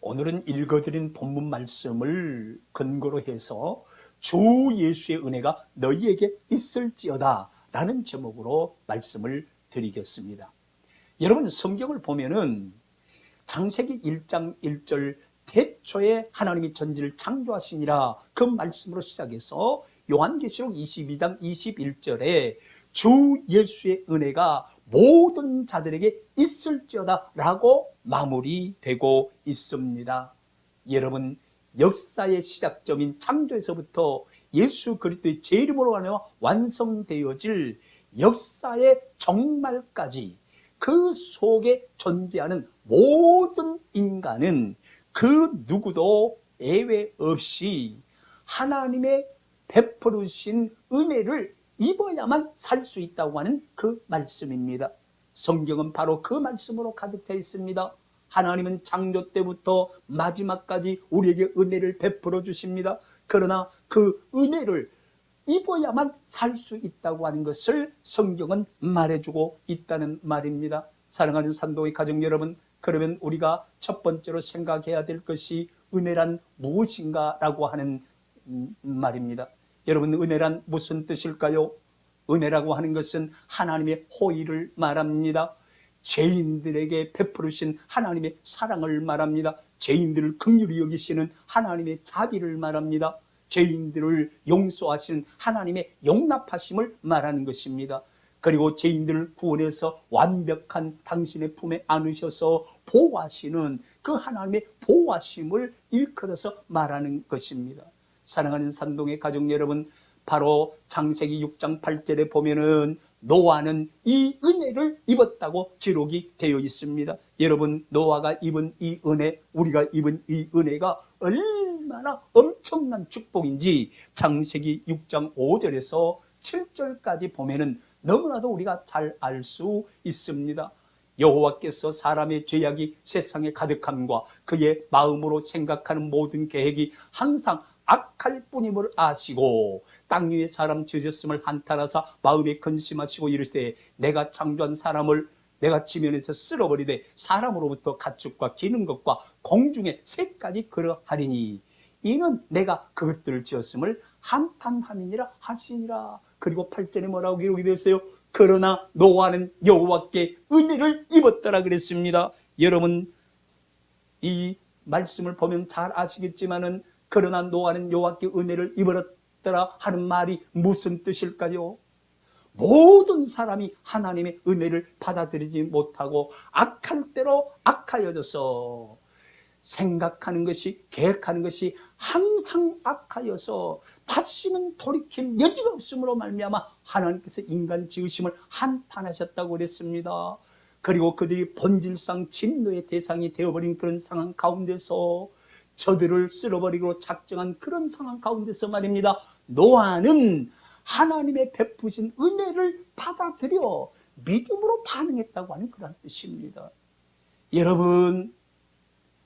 오늘은 읽어드린 본문 말씀을 근거로 해서 주 예수의 은혜가 너희에게 있을지어다 라는 제목으로 말씀을 드리겠습니다. 여러분, 성경을 보면은 창세기 1장 1절 태초에 하나님이 전지를 창조하시니라 그 말씀으로 시작해서 요한계시록 22장 21절에 주 예수의 은혜가 모든 자들에게 있을지어다 라고 마무리되고 있습니다. 여러분, 역사의 시작점인 창조에서부터 예수 그리스도의 제 이름으로 하여 완성되어질 역사의 종말까지 그 속에 존재하는 모든 인간은 그 누구도 예외 없이 하나님의 베푸르신 은혜를 입어야만 살 수 있다고 하는 그 말씀입니다. 성경은 바로 그 말씀으로 가득 차 있습니다. 하나님은 창조 때부터 마지막까지 우리에게 은혜를 베풀어 주십니다. 그러나 그 은혜를 입어야만 살 수 있다고 하는 것을 성경은 말해주고 있다는 말입니다. 사랑하는 산동의 가족 여러분, 그러면 우리가 첫 번째로 생각해야 될 것이 은혜란 무엇인가 라고 하는 말입니다. 여러분, 은혜란 무슨 뜻일까요? 은혜라고 하는 것은 하나님의 호의를 말합니다. 죄인들에게 베푸르신 하나님의 사랑을 말합니다. 죄인들을 긍휼히 여기시는 하나님의 자비를 말합니다. 죄인들을 용서하시는 하나님의 용납하심을 말하는 것입니다. 그리고 죄인들을 구원해서 완벽한 당신의 품에 안으셔서 보호하시는 그 하나님의 보호하심을 일컬어서 말하는 것입니다. 사랑하는 산동의 가족 여러분, 바로 창세기 6장 8절에 보면은 노아는 이 은혜를 입었다고 기록이 되어 있습니다. 여러분, 노아가 입은 이 은혜, 우리가 입은 이 은혜가 얼마나 엄청난 축복인지 창세기 6장 5절에서 7절까지 보면은 너무나도 우리가 잘 알 수 있습니다. 여호와께서 사람의 죄악이 세상에 가득함과 그의 마음으로 생각하는 모든 계획이 항상 악할 뿐임을 아시고 땅 위에 사람 지으셨음을 한탄하사 마음에 근심하시고 이르시되 내가 창조한 사람을 내가 지면에서 쓸어버리되 사람으로부터 가축과 기는 것과 공중의 새까지 그러하리니 이는 내가 그것들을 지었음을 한탄함이니라 하시니라. 그리고 8절에 뭐라고 기록이 되어 있어요? 그러나 노아는 여호와께 은혜를 입었더라 그랬습니다. 여러분, 이 말씀을 보면 잘 아시겠지만은 그러나 노아는 여호와께 은혜를 입었더라 하는 말이 무슨 뜻일까요? 모든 사람이 하나님의 은혜를 받아들이지 못하고 악한 대로 악하여져서 생각하는 것이, 계획하는 것이 항상 악하여서 다시는 돌이킬 여지가 없음으로 말미암아 하나님께서 인간 지으심을 한탄하셨다고 그랬습니다. 그리고 그들이 본질상 진노의 대상이 되어버린 그런 상황 가운데서 저들을 쓸어버리고 작정한 그런 상황 가운데서 말입니다. 노아는 하나님의 베푸신 은혜를 받아들여 믿음으로 반응했다고 하는 그런 뜻입니다. 여러분,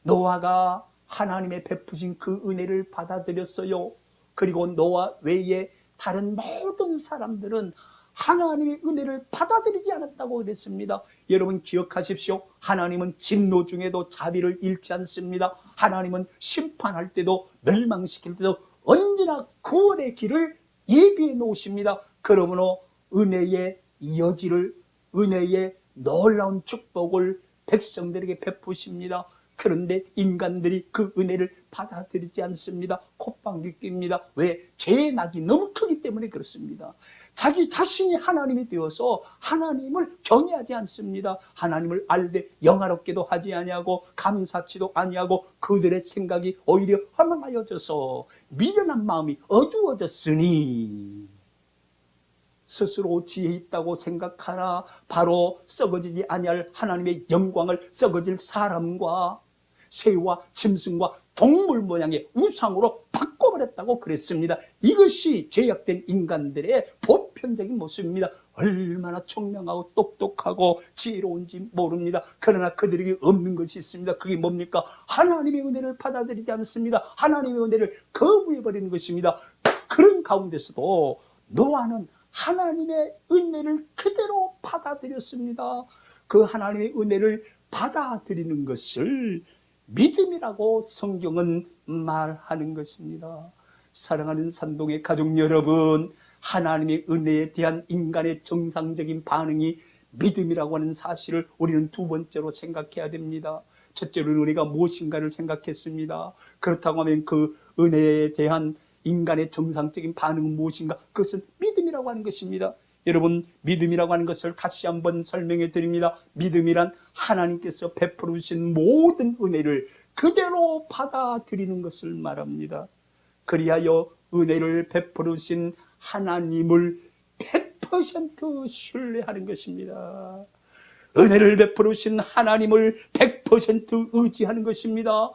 노아가 하나님의 베푸신 그 은혜를 받아들였어요. 그리고 노아 외에 다른 모든 사람들은 하나님의 은혜를 받아들이지 않았다고 그랬습니다. 여러분 기억하십시오. 하나님은 진노 중에도 자비를 잃지 않습니다. 하나님은 심판할 때도 멸망시킬 때도 언제나 구원의 길을 예비해 놓으십니다. 그러므로 은혜의 여지를, 은혜의 놀라운 축복을 백성들에게 베푸십니다. 그런데 인간들이 그 은혜를 받아들이지 않습니다. 콧방귀 낍니다. 왜? 죄의 낙이 너무 크기 때문에 그렇습니다. 자기 자신이 하나님이 되어서 하나님을 경외하지 않습니다. 하나님을 알되 영화롭게도 하지 아니하고 감사치도 아니하고 그들의 생각이 오히려 허망하여져서 미련한 마음이 어두워졌으니 스스로 지혜 있다고 생각하나 바로 썩어지지 아니할 하나님의 영광을 썩어질 사람과 새와 짐승과 동물 모양의 우상으로 바꿔버렸다고 그랬습니다. 이것이 죄악된 인간들의 보편적인 모습입니다. 얼마나 총명하고 똑똑하고 지혜로운지 모릅니다. 그러나 그들에게 없는 것이 있습니다. 그게 뭡니까? 하나님의 은혜를 받아들이지 않습니다. 하나님의 은혜를 거부해버리는 것입니다. 그런 가운데서도 노아는 하나님의 은혜를 그대로 받아들였습니다. 그 하나님의 은혜를 받아들이는 것을 믿음이라고 성경은 말하는 것입니다. 사랑하는 산동의 가족 여러분, 하나님의 은혜에 대한 인간의 정상적인 반응이 믿음이라고 하는 사실을 우리는 두 번째로 생각해야 됩니다. 첫째로는 은혜가 무엇인가를 생각했습니다. 그렇다고 하면 그 은혜에 대한 인간의 정상적인 반응은 무엇인가? 그것은 믿음이라고 하는 것입니다. 여러분, 믿음이라고 하는 것을 다시 한번 설명해 드립니다. 믿음이란 하나님께서 베풀어 주신 모든 은혜를 그대로 받아들이는 것을 말합니다. 그리하여 은혜를 베풀어 주신 하나님을 100% 신뢰하는 것입니다. 은혜를 베풀어 주신 하나님을 100% 의지하는 것입니다.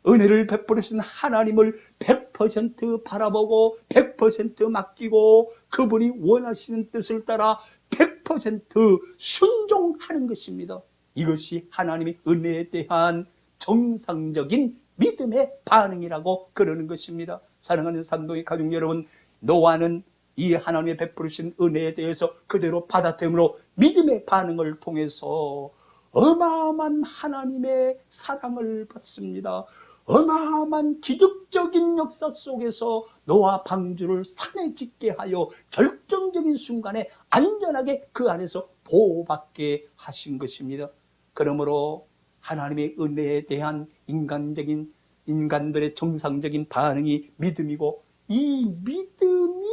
은혜를 베풀어 주신 하나님을 100% 바라보고 100% 맡기고 그분이 원하시는 뜻을 따라 100% 순종하는 것입니다. 이것이 하나님의 은혜에 대한 정상적인 믿음의 반응이라고 그러는 것입니다. 사랑하는 산동의 가족 여러분, 노아는 이 하나님의 베푸르신 은혜에 대해서 그대로 받아들임으로 믿음의 반응을 통해서 어마어마한 하나님의 사랑을 받습니다. 어마어마한 기적적인 역사 속에서 노아 방주를 산에 짓게 하여 결정적인 순간에 안전하게 그 안에서 보호받게 하신 것입니다. 그러므로 하나님의 은혜에 대한 인간들의 정상적인 반응이 믿음이고, 이 믿음이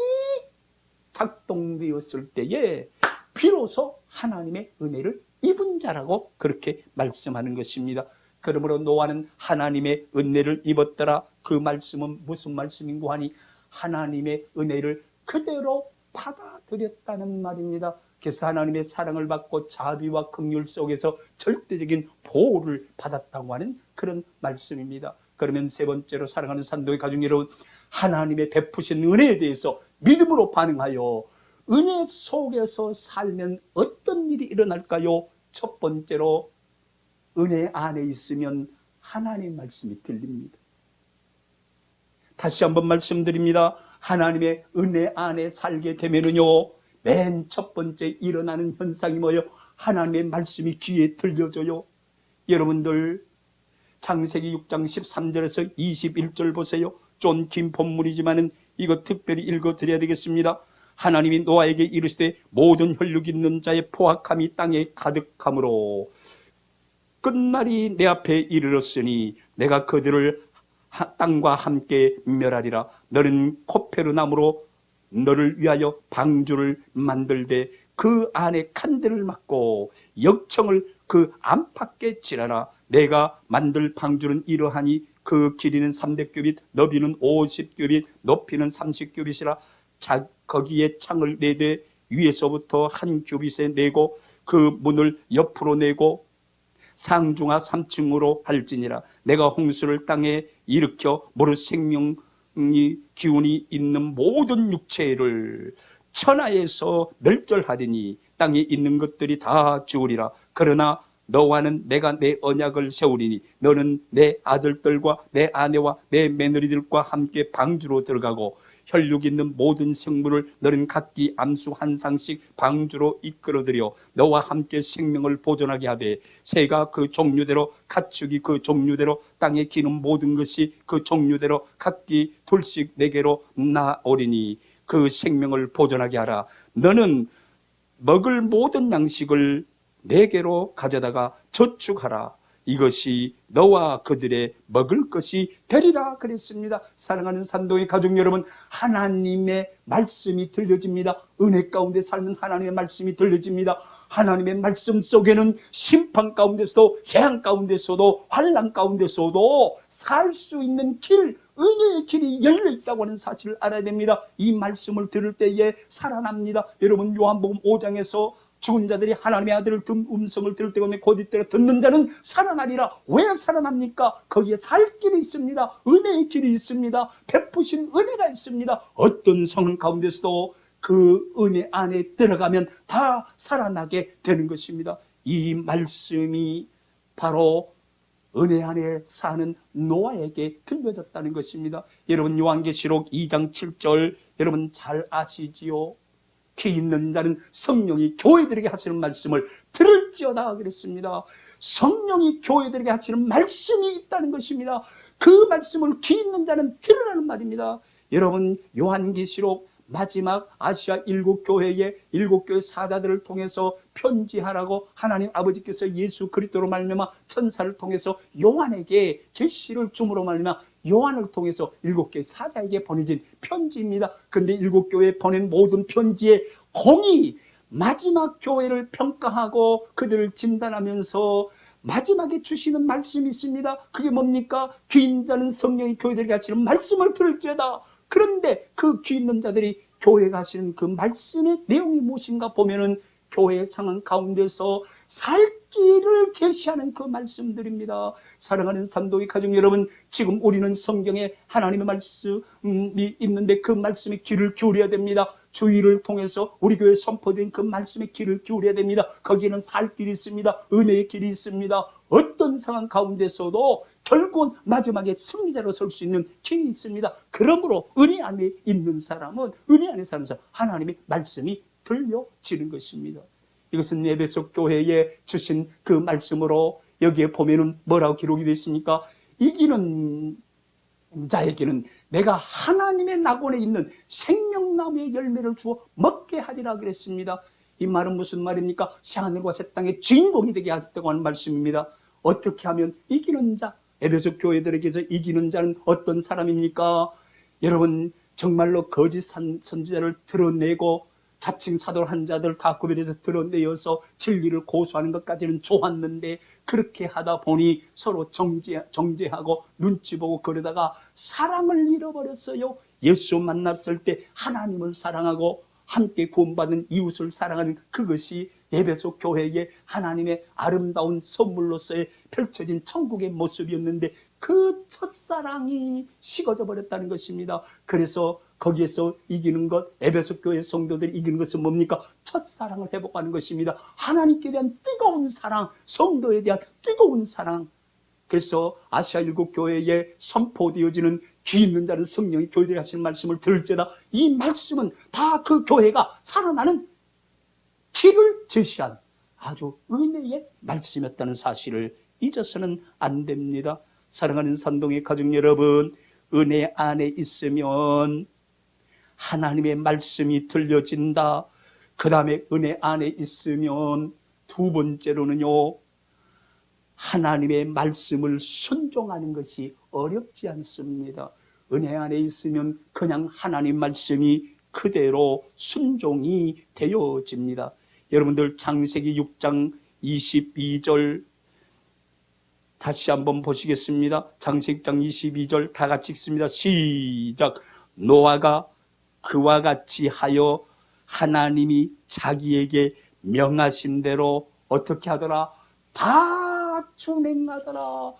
작동되었을 때에 비로소 하나님의 은혜를 입은 자라고 그렇게 말씀하는 것입니다. 그러므로 노아는 하나님의 은혜를 입었더라. 그 말씀은 무슨 말씀인고 하니 하나님의 은혜를 그대로 받아들였다는 말입니다. 그래서 하나님의 사랑을 받고 자비와 긍휼 속에서 절대적인 보호를 받았다고 하는 그런 말씀입니다. 그러면 세 번째로 사랑하는 산도의 가족 여러분, 하나님의 베푸신 은혜에 대해서 믿음으로 반응하여 은혜 속에서 살면 어떤 일이 일어날까요? 첫 번째로 은혜 안에 있으면 하나님의 말씀이 들립니다. 다시 한번 말씀드립니다. 하나님의 은혜 안에 살게 되면은요, 맨 첫 번째 일어나는 현상이 뭐예요? 하나님의 말씀이 귀에 들려져요. 여러분들 창세기 6장 13절에서 21절 보세요. 좀 긴 본문이지만은 이거 특별히 읽어드려야 되겠습니다. 하나님이 노아에게 이르시되 모든 혈육 있는 자의 포악함이 땅에 가득함으로 끝날이 내 앞에 이르렀으니 내가 그들을 땅과 함께 멸하리라. 너는 코페르나무로 너를 위하여 방주를 만들되 그 안에 칸들을 막고 역청을 그 안팎에 칠하라. 내가 만들 방주는 이러하니 그 길이는 300규빗, 너비는 50규빗, 높이는 30규빗이라. 거기에 창을 내되 위에서부터 한 규빗에 내고 그 문을 옆으로 내고 상중하 3층으로 할지니라. 내가 홍수를 땅에 일으켜 무릇 생명이 기운이 있는 모든 육체를 천하에서 멸절하리니 땅에 있는 것들이 다 죽으리라. 그러나 너와는 내가 내 언약을 세우리니 너는 내 아들들과 내 아내와 내 며느리들과 함께 방주로 들어가고 혈육 있는 모든 생물을 너는 각기 암수 한 쌍씩 방주로 이끌어들여 너와 함께 생명을 보존하게 하되 새가 그 종류대로 가축이 그 종류대로 땅에 기는 모든 것이 그 종류대로 각기 둘씩 내게로 나오리니 그 생명을 보존하게 하라. 너는 먹을 모든 양식을 내게로 가져다가 저축하라. 이것이 너와 그들의 먹을 것이 되리라 그랬습니다. 사랑하는 산동의 가족 여러분, 하나님의 말씀이 들려집니다. 은혜 가운데 살면 하나님의 말씀이 들려집니다. 하나님의 말씀 속에는 심판 가운데서도 재앙 가운데서도 환난 가운데서도 살 수 있는 길, 은혜의 길이 열려 있다고 하는 사실을 알아야 됩니다. 이 말씀을 들을 때에 살아납니다. 여러분, 요한복음 5장에서 죽은 자들이 하나님의 아들을 음성을 들을 때가 곧 이때가 듣는 자는 살아나리라. 왜 살아납니까? 거기에 살 길이 있습니다. 은혜의 길이 있습니다. 베푸신 은혜가 있습니다. 어떤 성은 가운데서도 그 은혜 안에 들어가면 다 살아나게 되는 것입니다. 이 말씀이 바로 은혜 안에 사는 노아에게 들려졌다는 것입니다. 여러분, 요한계시록 2장 7절 여러분 잘 아시지요? 키 있는 자는 성령이 교회들에게 하시는 말씀을 들을지어다 그랬습니다. 성령이 교회들에게 하시는 말씀이 있다는 것입니다. 그 말씀을 키 있는 자는 들으라는 말입니다. 여러분, 요한계시록 마지막 아시아 일곱 교회의 일곱 교회 사자들을 통해서 편지하라고 하나님 아버지께서 예수 그리스도로 말미암아 천사를 통해서 요한에게 계시를 줌으로 말미암아 요한을 통해서 일곱 교회 사자에게 보내진 편지입니다. 그런데 일곱 교회에 보낸 모든 편지의 공이 마지막 교회를 평가하고 그들을 진단하면서 마지막에 주시는 말씀이 있습니다. 그게 뭡니까? 귀 있는 자는 성령이 교회들에게 하시는 말씀을 들을지어다. 그런데 그 귀 있는 자들이 교회가 하시는 그 말씀의 내용이 무엇인가 보면은 교회의 상황 가운데서 살 길을 제시하는 그 말씀들입니다. 사랑하는 산도의 가족 여러분, 지금 우리는 성경에 하나님의 말씀이 있는데 그 말씀에 귀를 기울여야 됩니다. 주의를 통해서 우리 교회에 선포된 그 말씀에 귀를 기울여야 됩니다. 거기에는 살 길이 있습니다. 은혜의 길이 있습니다. 어떤 상황 가운데서도 결국은 마지막에 승리자로 설 수 있는 길이 있습니다. 그러므로 은혜 안에 있는 사람은, 은혜 안에 사는 사람, 하나님의 말씀이 들려지는 것입니다. 이것은 에베소 교회에 주신 그 말씀으로 여기에 보면은 뭐라고 기록이 되어 있습니까? 이기는 자에게는 내가 하나님의 낙원에 있는 생명나무의 열매를 주어 먹게 하리라 그랬습니다. 이 말은 무슨 말입니까? 새하늘과 새 땅의 주인공이 되게 하셨다고 하는 말씀입니다. 어떻게 하면 이기는 자, 에베소 교회들에게서 이기는 자는 어떤 사람입니까? 여러분, 정말로 거짓 선지자를 드러내고 자칭 사도를 한 자들 다 구별해서 드러내어서 진리를 고수하는 것까지는 좋았는데, 그렇게 하다 보니 서로 정죄하고 눈치 보고 그러다가 사랑을 잃어버렸어요. 예수 만났을 때 하나님을 사랑하고 함께 구원받은 이웃을 사랑하는 그것이 에베소 교회의 하나님의 아름다운 선물로서의 펼쳐진 천국의 모습이었는데 그 첫사랑이 식어져 버렸다는 것입니다. 그래서 거기에서 이기는 것, 에베소 교회 성도들이 이기는 것은 뭡니까? 첫사랑을 회복하는 것입니다. 하나님께 대한 뜨거운 사랑, 성도에 대한 뜨거운 사랑. 그래서 아시아 일곱 교회에 선포되어지는 귀 있는 자는 성령이 교회들이 하시는 말씀을 들을지어다. 이 말씀은 다 그 교회가 살아나는 길을 제시한 아주 은혜의 말씀이었다는 사실을 잊어서는 안 됩니다. 사랑하는 산동의 가족 여러분, 은혜 안에 있으면 하나님의 말씀이 들려진다. 그 다음에 은혜 안에 있으면 두 번째로는요, 하나님의 말씀을 순종하는 것이 어렵지 않습니다. 은혜 안에 있으면 그냥 하나님 말씀이 그대로 순종이 되어집니다. 여러분들 창세기 6장 22절 다시 한번 보시겠습니다. 창세기 6장 22절 다 같이 읽습니다. 시작. 노아가 그와 같이 하여 하나님이 자기에게 명하신 대로 어떻게 하더라? 다 준행하더라.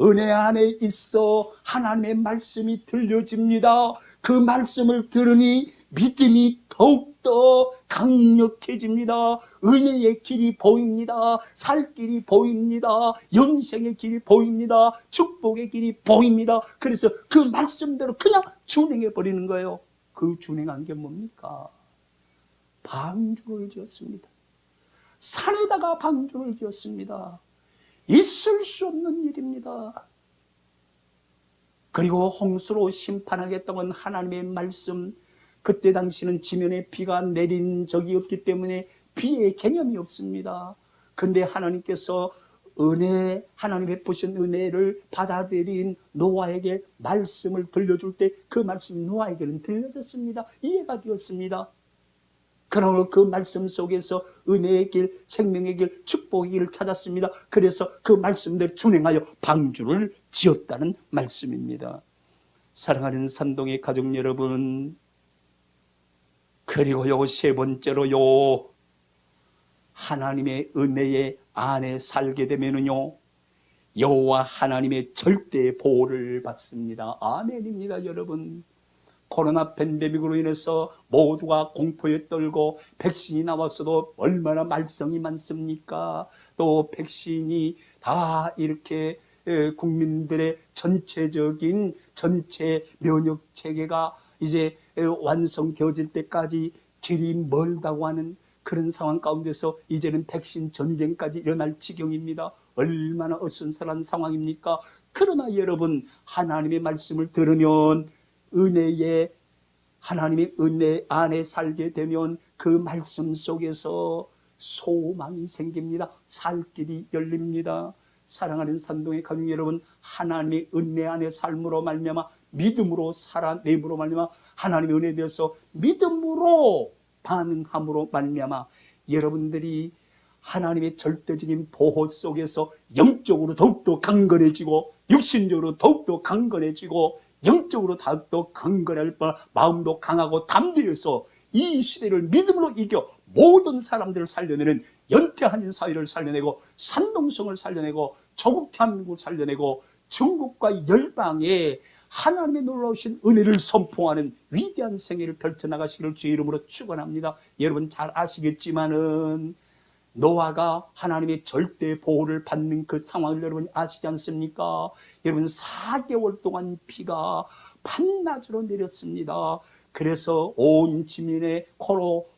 은혜 안에 있어 하나님의 말씀이 들려집니다. 그 말씀을 들으니 믿음이 더욱더 강력해집니다. 은혜의 길이 보입니다. 살 길이 보입니다. 영생의 길이 보입니다. 축복의 길이 보입니다. 그래서 그 말씀대로 그냥 준행해 버리는 거예요. 그 준행한 게 뭡니까? 방주를 지었습니다. 산에다가 방주를 지었습니다. 있을 수 없는 일입니다. 그리고 홍수로 심판하겠다는 하나님의 말씀, 그때 당시는 지면에 비가 내린 적이 없기 때문에 비의 개념이 없습니다. 그런데 하나님께서 은혜, 하나님 베푸신 은혜를 받아들인 노아에게 말씀을 들려줄 때 그 말씀이 노아에게는 들려졌습니다. 이해가 되었습니다. 그러나 그 말씀 속에서 은혜의 길, 생명의 길, 축복의 길을 찾았습니다. 그래서 그 말씀대로 준행하여 방주를 지었다는 말씀입니다. 사랑하는 산동의 가족 여러분, 그리고요 세 번째로요, 하나님의 은혜의 안에 살게 되면은요, 여호와 하나님의 절대 보호를 받습니다. 아멘입니다, 여러분. 코로나 팬데믹으로 인해서 모두가 공포에 떨고 백신이 나왔어도 얼마나 말썽이 많습니까? 또 백신이 다 이렇게 국민들의 전체 면역 체계가 이제 완성되어질 때까지 길이 멀다고 하는 그런 상황 가운데서 이제는 백신 전쟁까지 일어날 지경입니다. 얼마나 어순선한 상황입니까? 그러나 여러분, 하나님의 말씀을 들으면 하나님의 은혜 안에 살게 되면 그 말씀 속에서 소망이 생깁니다. 살 길이 열립니다. 사랑하는 산동의 가족 여러분, 하나님의 은혜 안에 삶으로 말미암아 믿음으로 살아내므로 말미암아 하나님의 은혜에 대해서 믿음으로 반응함으로 말미암아 여러분들이 하나님의 절대적인 보호 속에서 영적으로 더욱더 강건해지고 육신적으로 더욱더 강건해지고 영적으로 더욱더 강건할 마음도 강하고 담대해서 이 시대를 믿음으로 이겨 모든 사람들을 살려내는 연태한인 사회를 살려내고 산동성을 살려내고 조국 대한민국을 살려내고 전국과 열방에 하나님의 놀라우신 은혜를 선포하는 위대한 생애를 펼쳐나가시기를 주의 이름으로 축원합니다. 여러분 잘 아시겠지만은 노아가 하나님의 절대 보호를 받는 그 상황을 여러분 아시지 않습니까? 여러분 4개월 동안 비가 밤낮으로 내렸습니다. 그래서 온 지민의 코로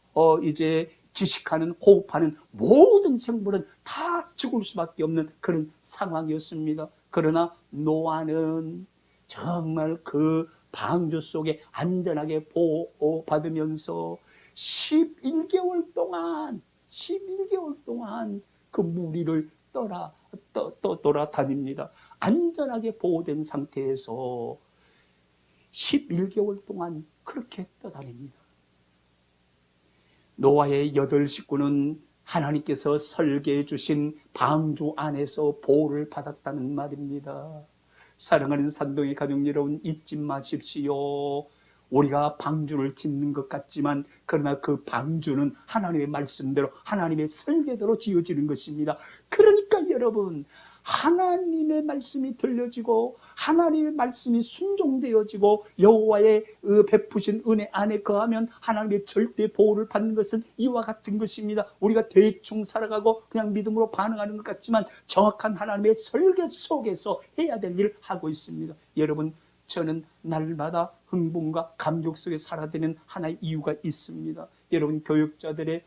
이제 지식하는 호흡하는 모든 생물은 다 죽을 수밖에 없는 그런 상황이었습니다. 그러나 노아는 정말 그 방주 속에 안전하게 보호받으면서 11개월 동안 그 무리를 돌아다닙니다. 안전하게 보호된 상태에서 11개월 동안 그렇게 떠다닙니다. 노아의 8 식구는 하나님께서 설계해 주신 방주 안에서 보호를 받았다는 말입니다. 사랑하는 산동의 가족 여러분, 잊지 마십시오. 우리가 방주를 짓는 것 같지만 그러나 그 방주는 하나님의 말씀대로 하나님의 설계대로 지어지는 것입니다. 그러니까 여러분, 하나님의 말씀이 들려지고 하나님의 말씀이 순종되어지고 여호와의 베푸신 은혜 안에 거하면 하나님의 절대 보호를 받는 것은 이와 같은 것입니다. 우리가 대충 살아가고 그냥 믿음으로 반응하는 것 같지만 정확한 하나님의 설계 속에서 해야 될 일을 하고 있습니다. 여러분, 저는 날마다 흥분과 감격 속에 살아가는 하나의 이유가 있습니다. 여러분, 교육자들의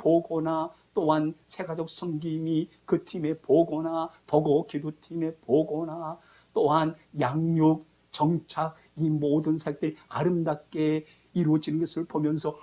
보고나 또한 새가족 성김이 그 팀의 보고나 더고 기도팀의 보고나 또한 양육, 정착 이 모든 사역들이 아름답게 이루어지는 것을 보면서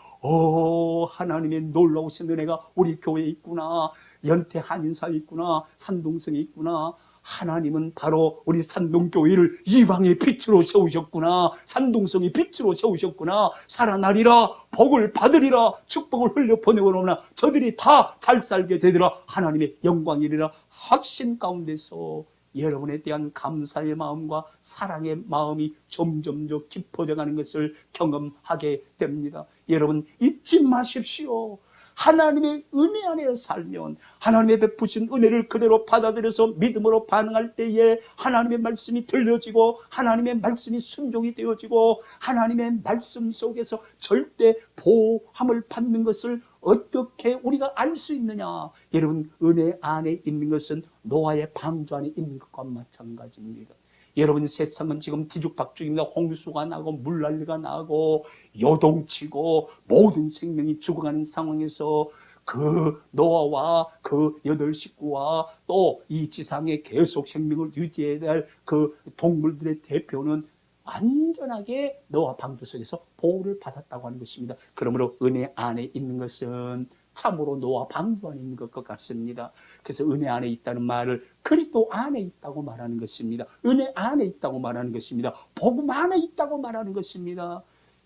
하나님의 놀라우신 은혜가 우리 교회에 있구나, 연태 한인사에 있구나, 산동성에 있구나. 하나님은 바로 우리 산동교회를 이방의 빛으로 세우셨구나, 산동성의 빛으로 세우셨구나, 살아나리라, 복을 받으리라, 축복을 흘려 보내오나 저들이 다 잘 살게 되리라, 하나님의 영광이리라 하신 가운데서 여러분에 대한 감사의 마음과 사랑의 마음이 점점 더 깊어져가는 것을 경험하게 됩니다. 여러분 잊지 마십시오. 하나님의 은혜 안에 살면 하나님의 베푸신 은혜를 그대로 받아들여서 믿음으로 반응할 때에 하나님의 말씀이 들려지고 하나님의 말씀이 순종이 되어지고 하나님의 말씀 속에서 절대 보호함을 받는 것을 어떻게 우리가 알 수 있느냐? 여러분, 은혜 안에 있는 것은 노아의 방주 안에 있는 것과 마찬가지입니다. 여러분, 세상은 지금 뒤죽박죽입니다. 홍수가 나고 물난리가 나고 요동치고 모든 생명이 죽어가는 상황에서 그 노아와 그 8 식구와 또 이 지상에 계속 생명을 유지해야 될 그 동물들의 대표는 안전하게 노아 방주 속에서 보호를 받았다고 하는 것입니다. 그러므로 은혜 안에 있는 것은 참으로 노아 방주 안에 있는 것 같습니다. 그래서 은혜 안에 있다는 말을 그리스도 안에 있다고 말하는 것입니다. 은혜 안에 있다고 말하는 것입니다. 복음 안에 있다고 말하는 것입니다.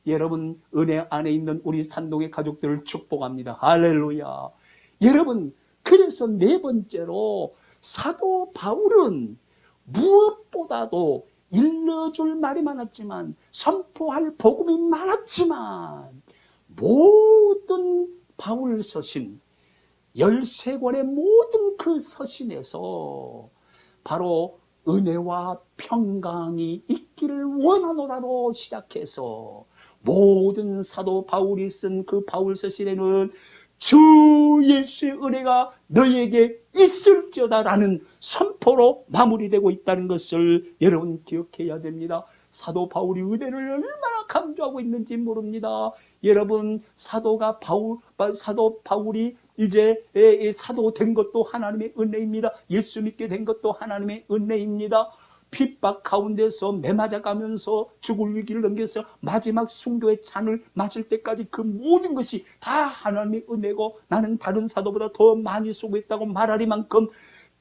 여러분, 은혜 안에 있는 우리 산동의 가족들을 축복합니다. 할렐루야. 여러분, 그래서 4번째로 사도 바울은 무엇보다도 일러줄 말이 많았지만 선포할 복음이 많았지만 모든 바울 서신 13권의 모든 그 서신에서 바로 은혜와 평강이 있기를 원하노라로 시작해서 모든 사도 바울이 쓴 그 바울 서신에는 주 예수의 은혜가 너희에게 있을지어다라는 선포로 마무리되고 있다는 것을 여러분 기억해야 됩니다. 사도 바울이 은혜를 얼마나 강조하고 있는지 모릅니다. 여러분, 사도 바울이 이제 사도 된 것도 하나님의 은혜입니다. 예수 믿게 된 것도 하나님의 은혜입니다. 핍박 가운데서 매맞아가면서 죽을 위기를 넘겨서 마지막 순교의 잔을 마실 때까지 그 모든 것이 다 하나님의 은혜고, 나는 다른 사도보다 더 많이 수고했다고 말하리만큼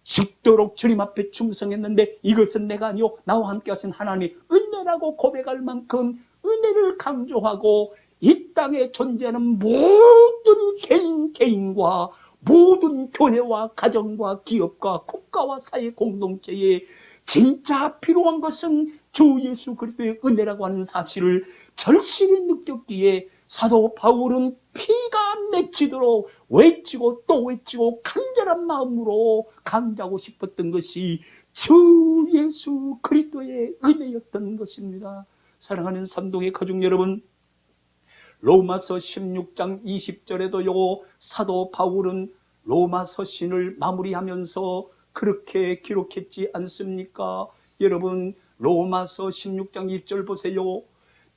죽도록 주님 앞에 충성했는데 이것은 내가 아니요 나와 함께 하신 하나님의 은혜라고 고백할 만큼 은혜를 강조하고, 이 땅에 존재하는 모든 개인과 모든 교회와 가정과 기업과 국가와 사회 공동체에 진짜 필요한 것은 주 예수 그리스도의 은혜라고 하는 사실을 절실히 느꼈기에 사도 바울은 피가 맺히도록 외치고 또 외치고 간절한 마음으로 강조하고 싶었던 것이 주 예수 그리스도의 은혜였던 것입니다. 사랑하는 산동의 가족 여러분, 로마서 16장 20절에도요 사도 바울은 로마서 신을 마무리하면서 그렇게 기록했지 않습니까? 여러분, 로마서 16장 20절 보세요.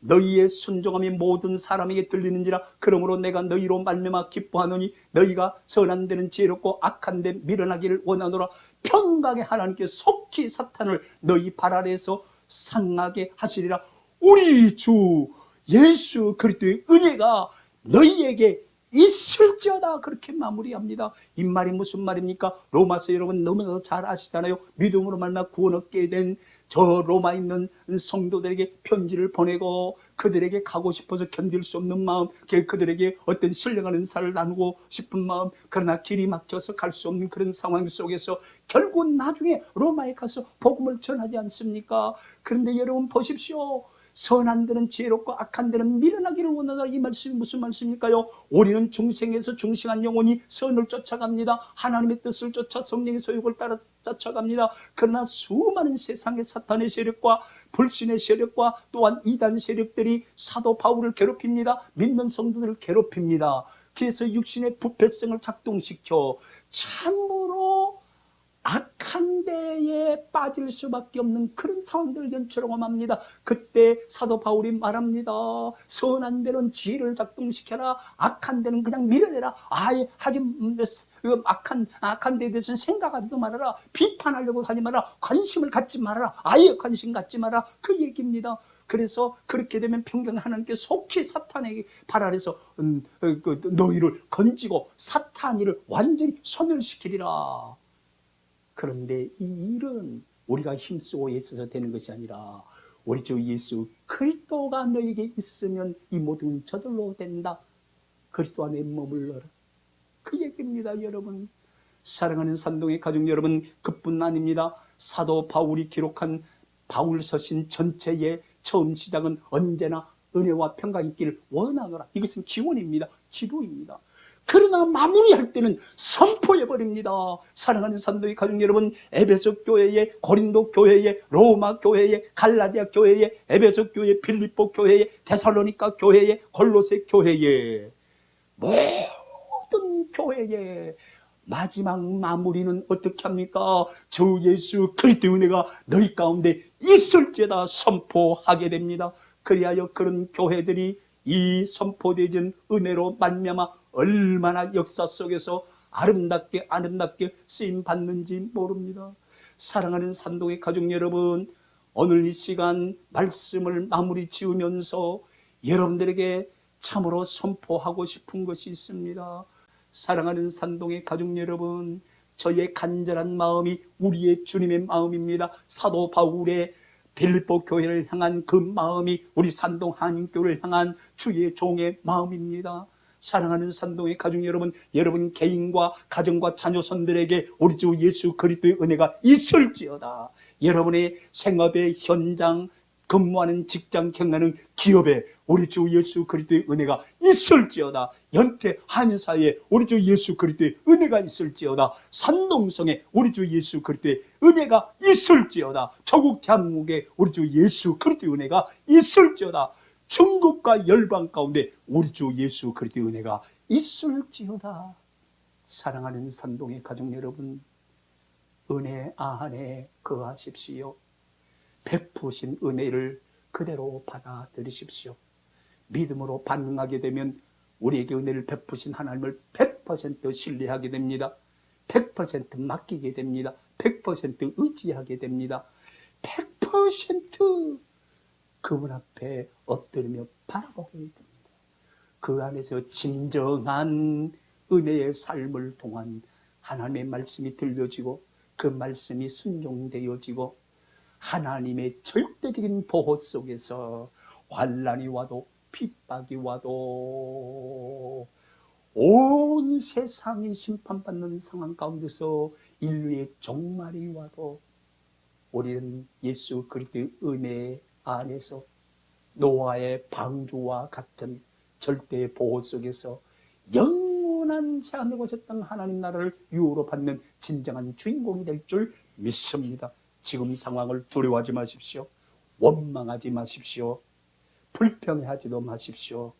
너희의 순종함이 모든 사람에게 들리는지라. 그러므로 내가 너희로 말미암아 기뻐하노니 너희가 선한 데는 지혜롭고 악한 데 미련하기를 원하노라. 평강의 하나님께 속히 사탄을 너희 발 아래에서 상하게 하시리라. 우리 주 예수 그리스도의 은혜가 너희에게 있을지어다, 그렇게 마무리합니다. 이 말이 무슨 말입니까? 로마서 여러분 너무나 잘 아시잖아요. 믿음으로 말미암아 구원 얻게 된 저 로마에 있는 성도들에게 편지를 보내고 그들에게 가고 싶어서 견딜 수 없는 마음, 그들에게 어떤 신령한 은사를 나누고 싶은 마음, 그러나 길이 막혀서 갈 수 없는 그런 상황 속에서 결국 나중에 로마에 가서 복음을 전하지 않습니까? 그런데 여러분 보십시오. 선한 데는 지혜롭고 악한 데는 미련하기를 원하다. 이 말씀이 무슨 말씀일까요? 우리는 중생에서 중생한 영혼이 선을 쫓아갑니다. 하나님의 뜻을 쫓아 성령의 소욕을 따라 쫓아갑니다. 그러나 수많은 세상의 사탄의 세력과 불신의 세력과 또한 이단 세력들이 사도 바울을 괴롭힙니다. 믿는 성도들을 괴롭힙니다. 그래서 육신의 부패성을 작동시켜 참으로 악한 데에 빠질 수밖에 없는 그런 상황들을 연출하고 합니다. 그때 사도 바울이 말합니다. 선한 데는 지혜를 작동시켜라. 악한 데는 그냥 밀어내라. 아예 악한 데에 대해서는 생각하지도 말아라. 비판하려고 하지 마라. 관심을 갖지 말아라. 아예 관심 갖지 마라. 그 얘기입니다. 그래서 그렇게 되면 평경 하나님께 속히 사탄에게 발 아래서 너희를 건지고 사탄이를 완전히 소멸시키리라. 그런데 이 일은 우리가 힘쓰고 애써서 되는 것이 아니라 우리 주 예수 그리스도가 너에게 있으면 이 모든 저절로 된다. 그리스도 안에 머물러라. 그 얘기입니다. 여러분, 사랑하는 산동의 가족 여러분, 그뿐 아닙니다. 사도 바울이 기록한 바울서신 전체의 처음 시작은 언제나 은혜와 평강이 있기를 원하노라. 이것은 기원입니다. 기도입니다. 그러나 마무리할 때는 선포해버립니다. 사랑하는 산도의 가족 여러분, 에베소 교회에, 고린도 교회에, 로마 교회에, 갈라디아 교회에, 에베소 교회, 빌립보 교회에, 데살로니가 교회에, 골로새 교회에, 모든 교회에 마지막 마무리는 어떻게 합니까? 주 예수 그리스도의 은혜가 너희 가운데 있을지어다 선포하게 됩니다. 그리하여 그런 교회들이 이 선포되어진 은혜로 말미암아 얼마나 역사 속에서 아름답게 쓰임 받는지 모릅니다. 사랑하는 산동의 가족 여러분, 오늘 이 시간 말씀을 마무리 지으면서 여러분들에게 참으로 선포하고 싶은 것이 있습니다. 사랑하는 산동의 가족 여러분, 저의 간절한 마음이 우리의 주님의 마음입니다. 사도 바울의 빌립보 교회를 향한 그 마음이 우리 산동 한인교회를 향한 주의 종의 마음입니다. 사랑하는 산동의 가족 여러분, 여러분 개인과 가정과 자녀손들에게 우리 주 예수 그리스도의 은혜가 있을지어다. 여러분의 생업의 현장, 근무하는 직장, 경하는 기업에 우리 주 예수 그리스도의 은혜가 있을지어다. 연태 한사에 우리 주 예수 그리스도의 은혜가 있을지어다. 산동성에 우리 주 예수 그리스도의 은혜가 있을지어다. 조국 대한민국에 우리 주 예수 그리스도의 은혜가 있을지어다. 천국과 열방 가운데 우리 주 예수 그리스도의 은혜가 있을지어다. 사랑하는 산동의 가족 여러분, 은혜 안에 거하십시오. 베푸신 은혜를 그대로 받아들이십시오. 믿음으로 반응하게 되면 우리에게 은혜를 베푸신 하나님을 100% 신뢰하게 됩니다. 100% 맡기게 됩니다. 100% 의지하게 됩니다. 100% 그분 앞에 엎드리며 바라보게 됩니다. 그 안에서 진정한 은혜의 삶을 통한 하나님의 말씀이 들려지고 그 말씀이 순종되어지고 하나님의 절대적인 보호 속에서 환난이 와도 핍박이 와도 온 세상이 심판받는 상황 가운데서 인류의 종말이 와도 우리는 예수 그리스도의 은혜 안에서 노아의 방주와 같은 절대 보호 속에서 영원한 새하늘과 땅 하나님 나라를 유업으로 받는 진정한 주인공이 될 줄 믿습니다. 지금 상황을 두려워하지 마십시오. 원망하지 마십시오. 불평해하지도 마십시오.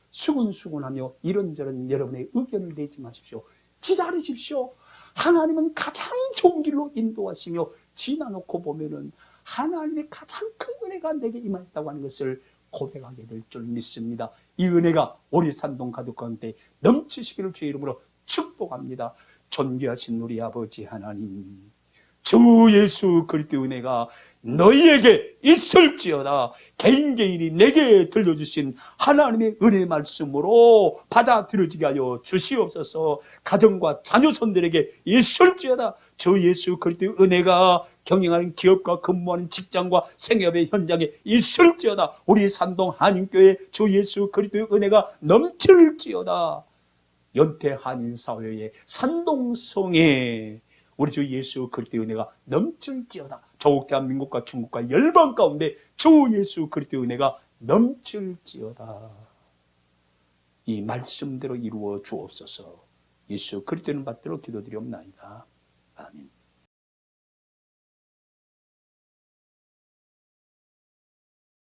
수근수근하며 이런저런 여러분의 의견을 내지 마십시오. 기다리십시오. 하나님은 가장 좋은 길로 인도하시며 지나놓고 보면은 하나님의 가장 큰 은혜가 내게 임하였다고 하는 것을 고백하게 될 줄 믿습니다. 이 은혜가 우리 산동 가족 가운데 넘치시기를 주의 이름으로 축복합니다. 존귀하신 우리 아버지 하나님, 주 예수 그리스도의 은혜가 너희에게 있을지어다. 개인이 내게 들려주신 하나님의 은혜 말씀으로 받아들여지게 하여 주시옵소서. 가정과 자녀손들에게 있을지어다. 주 예수 그리스도의 은혜가 경영하는 기업과 근무하는 직장과 생업의 현장에 있을지어다. 우리 산동 한인교회 주 예수 그리스도의 은혜가 넘칠지어다. 연태 한인사회의 산동성에 우리 주 예수 그리스도의 은혜가 넘칠지어다. 조국 대한민국과 중국과 열방 가운데 주 예수 그리스도의 은혜가 넘칠지어다. 이 말씀대로 이루어 주옵소서. 예수 그리스도는 받들어 기도드리옵나이다.